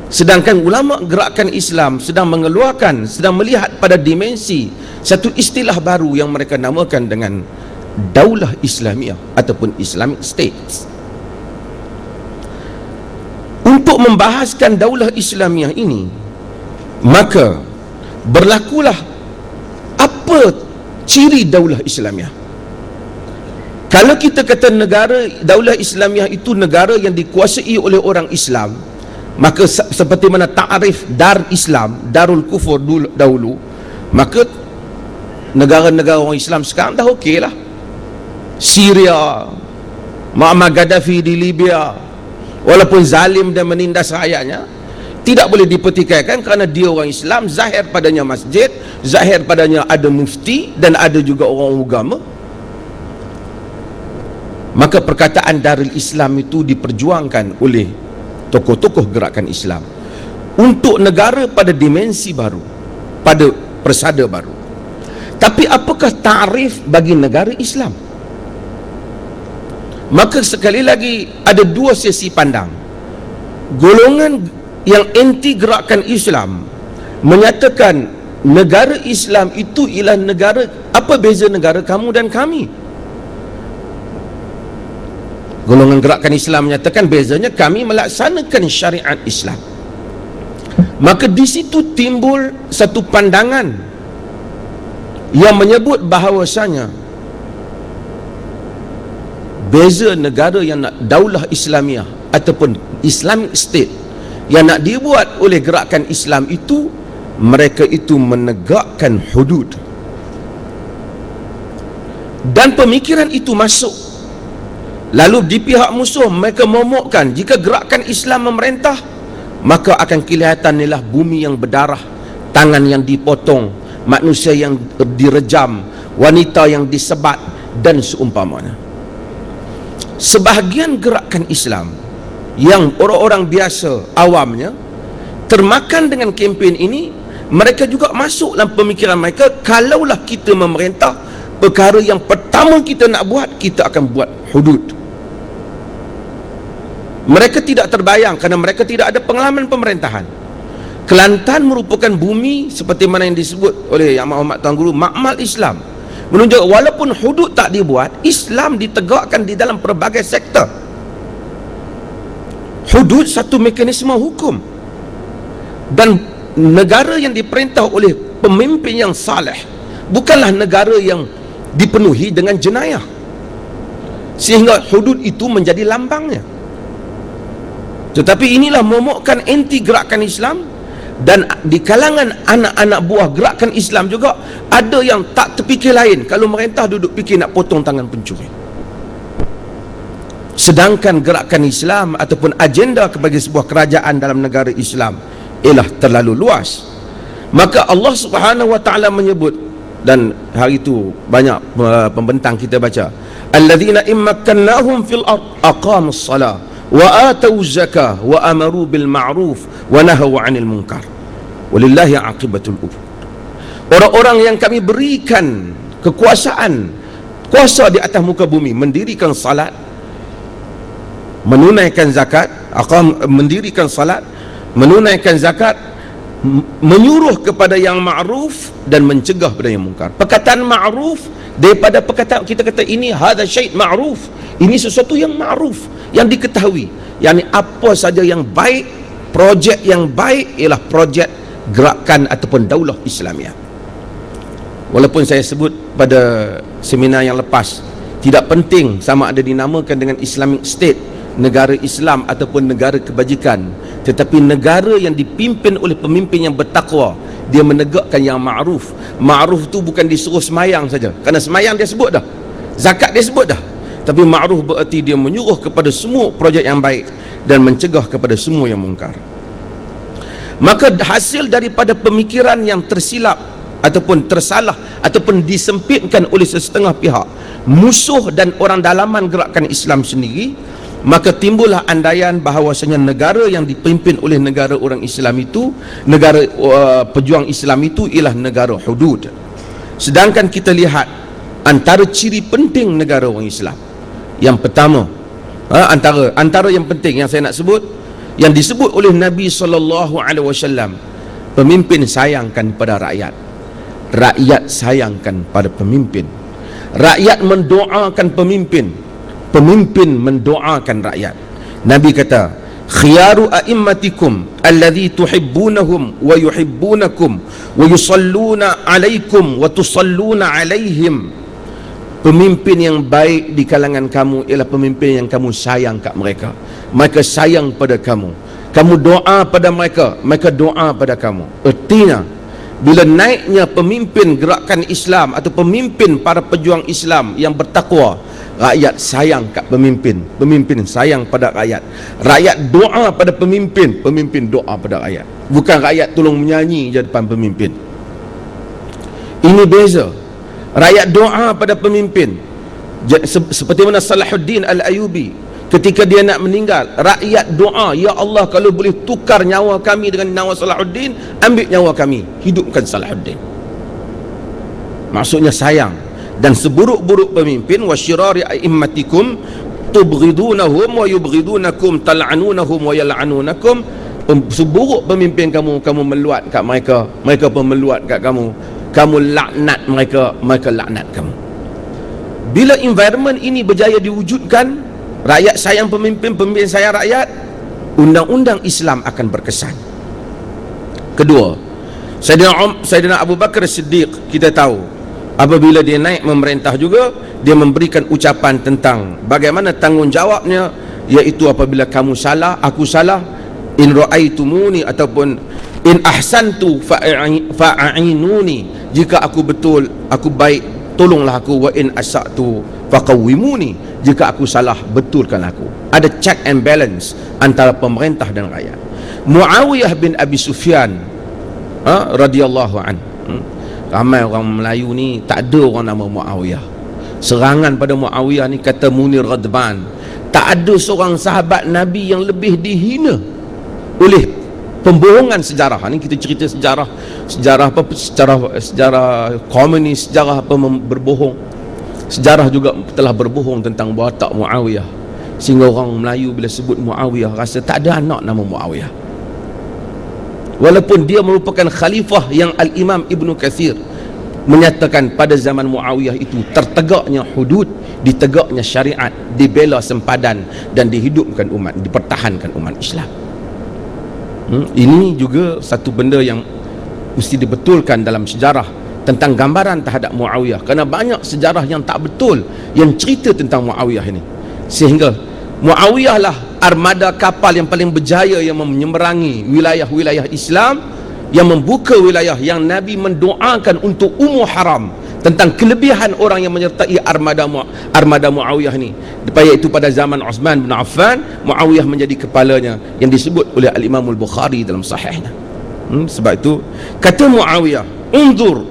Sedangkan ulama gerakan Islam sedang melihat pada dimensi satu istilah baru yang mereka namakan dengan Daulah Islamiah ataupun Islamic States. Untuk membahaskan Daulah Islamiah ini, maka berlakulah apa ciri Daulah Islamiah. Kalau kita kata negara Daulah Islamiah itu negara yang dikuasai oleh orang Islam, maka seperti mana ta'rif Dar Islam, Darul Kufur dahulu, maka negara-negara orang Islam sekarang dah okey lah. Syria, Muammar Gaddafi di Libya, walaupun zalim dan menindas rakyatnya, tidak boleh dipertikaikan kerana dia orang Islam, zahir padanya masjid, zahir padanya ada mufti dan ada juga orang agama. Maka perkataan Darul Islam itu diperjuangkan oleh tokoh-tokoh gerakan Islam untuk negara pada dimensi baru, pada persada baru. Tapi apakah ta'rif bagi negara Islam? Maka sekali lagi ada dua sesi pandang. Golongan yang anti gerakan Islam menyatakan negara Islam itu ialah negara, apa beza negara kamu dan kami? Golongan gerakan Islam menyatakan bezanya kami melaksanakan syariat Islam. Maka di situ timbul satu pandangan yang menyebut bahawasanya beza negara yang nak Daulah Islamiah ataupun Islamic State yang nak dibuat oleh gerakan Islam itu, mereka itu menegakkan hudud. Dan pemikiran itu masuk. Lalu di pihak musuh mereka momokkan jika gerakan Islam memerintah, maka akan kelihatan ialah bumi yang berdarah, tangan yang dipotong, manusia yang direjam, wanita yang disebat dan seumpamanya. Sebahagian gerakan Islam yang orang-orang biasa awamnya termakan dengan kempen ini, mereka juga masuk dalam pemikiran mereka, kalaulah kita memerintah, perkara yang pertama kita nak buat, kita akan buat hudud. Mereka tidak terbayang kerana mereka tidak ada pengalaman pemerintahan. Kelantan merupakan bumi seperti mana yang disebut oleh Yang Amat Tuan Guru, makmal Islam. Menunjuk walaupun hudud tak dibuat, Islam ditegakkan di dalam pelbagai sektor. Hudud satu mekanisme hukum. Dan negara yang diperintah oleh pemimpin yang saleh bukanlah negara yang dipenuhi dengan jenayah, sehingga hudud itu menjadi lambangnya. Tetapi inilah momokkan anti gerakan Islam. Dan di kalangan anak-anak buah gerakan Islam juga ada yang tak terfikir lain, kalau merintah duduk fikir nak potong tangan pencuri. Sedangkan gerakan Islam ataupun agenda kepada sebuah kerajaan dalam negara Islam ialah terlalu luas. Maka Allah Subhanahu wa taala menyebut, dan hari itu banyak pembentang kita baca, alladzina immakkannahum fil ard aqamus salah wa atau zakah wa amaru bil ma'ruf wa nahaw 'anil munkar walillahi 'aqibatul umur. Orang-orang yang kami berikan kekuasaan, kuasa di atas muka bumi, mendirikan salat, menunaikan zakat, mendirikan salat, menunaikan zakat, menyuruh kepada yang ma'ruf dan mencegah pada yang munkar. Perkataan ma'ruf daripada perkataan kita kata ini hadza syai' ma'ruf, ini sesuatu yang ma'ruf, yang diketahui, yakni apa saja yang baik, projek yang baik ialah projek gerakan ataupun Daulah Islamiah. Walaupun saya sebut pada seminar yang lepas, tidak penting sama ada dinamakan dengan Islamic State, negara Islam ataupun negara kebajikan, tetapi negara yang dipimpin oleh pemimpin yang bertakwa, dia menegakkan yang ma'ruf. Ma'ruf tu bukan disuruh semayang saja, kerana semayang dia sebut dah, zakat dia sebut dah, tapi ma'ruf bererti dia menyuruh kepada semua projek yang baik dan mencegah kepada semua yang mungkar. Maka hasil daripada pemikiran yang tersilap ataupun tersalah ataupun disempitkan oleh sesetengah pihak, musuh dan orang dalaman gerakan Islam sendiri, maka timbullah andaian bahawasanya negara yang dipimpin oleh negara orang Islam itu, negara pejuang Islam itu ialah negara hudud. Sedangkan kita lihat antara ciri penting negara orang Islam, yang pertama, antara yang penting yang saya nak sebut, yang disebut oleh Nabi SAW, pemimpin sayangkan pada rakyat, rakyat sayangkan pada pemimpin, rakyat mendoakan pemimpin, pemimpin mendoakan rakyat. Nabi kata, khiyaru a'immatikum alladhi tuhibbunahum wa yuhibbunakum wa yusalluna alaikum wa tusalluna alaihim. Pemimpin yang baik di kalangan kamu ialah pemimpin yang kamu sayang kat mereka, mereka sayang pada kamu, kamu doa pada mereka, mereka doa pada kamu. Artinya bila naiknya pemimpin gerakan Islam atau pemimpin para pejuang Islam yang bertakwa, rakyat sayang kat pemimpin, pemimpin sayang pada rakyat, rakyat doa pada pemimpin, pemimpin doa pada rakyat. Bukan rakyat tolong menyanyi je depan pemimpin. Ini beza. Rakyat doa pada pemimpin. Seperti mana Salahuddin Al-Ayyubi ketika dia nak meninggal, rakyat doa, ya Allah, kalau boleh tukar nyawa kami dengan nyawa Salahuddin, ambil nyawa kami, hidupkan Salahuddin. Maksudnya sayang. Dan seburuk-buruk pemimpin, wasyirari a'immatikum tubghidunahum wa yubghidunakum, tal'anunahum wa yal'anunakum. Seburuk pemimpin kamu, kamu meluat kat mereka, mereka pun meluat kat kamu, kamu laknat mereka, mereka laknat kamu. Bila environment ini berjaya diwujudkan, rakyat sayang pemimpin, pemimpin sayang rakyat, undang-undang Islam akan berkesan. Kedua, Sayyidina Abu Bakar Siddiq, kita tahu apabila dia naik memerintah juga, dia memberikan ucapan tentang bagaimana tanggungjawabnya, iaitu apabila kamu salah, aku salah, in ra'aitumuni ataupun in ahsantu fa'inuni, jika aku betul, aku baik, tolonglah aku, wa in asa'tu faqawwimuni, jika aku salah, betulkan aku. Ada check and balance antara pemerintah dan rakyat. Muawiyah bin Abi Sufyan radhiyallahu an, ramai orang Melayu ni tak ada orang nama Muawiyah. Serangan pada Muawiyah ni, kata Munir Radban, tak ada seorang sahabat Nabi yang lebih dihina oleh pembohongan sejarah. Ni kita cerita sejarah apa, sejarah komunis, sejarah apa berbohong. Sejarah juga telah berbohong tentang watak Muawiyah, sehingga orang Melayu bila sebut Muawiyah rasa tak ada anak nama Muawiyah, walaupun dia merupakan khalifah yang Al-Imam Ibn Kathir menyatakan pada zaman Muawiyah itu tertegaknya hudud, ditegaknya syariat, dibela sempadan dan dihidupkan umat, dipertahankan umat Islam. Ini juga satu benda yang mesti dibetulkan dalam sejarah tentang gambaran terhadap Muawiyah, kerana banyak sejarah yang tak betul yang cerita tentang Muawiyah ini, sehingga Muawiyah lah armada kapal yang paling berjaya yang menyeberangi wilayah-wilayah Islam, yang membuka wilayah yang Nabi mendoakan untuk umur haram, tentang kelebihan orang yang menyertai armada Muawiyah ni. Iaitu pada zaman Uthman bin Affan, Muawiyah menjadi kepalanya, yang disebut oleh Al-Imam Al-Bukhari dalam sahihnya. Sebab itu kata Muawiyah, unzur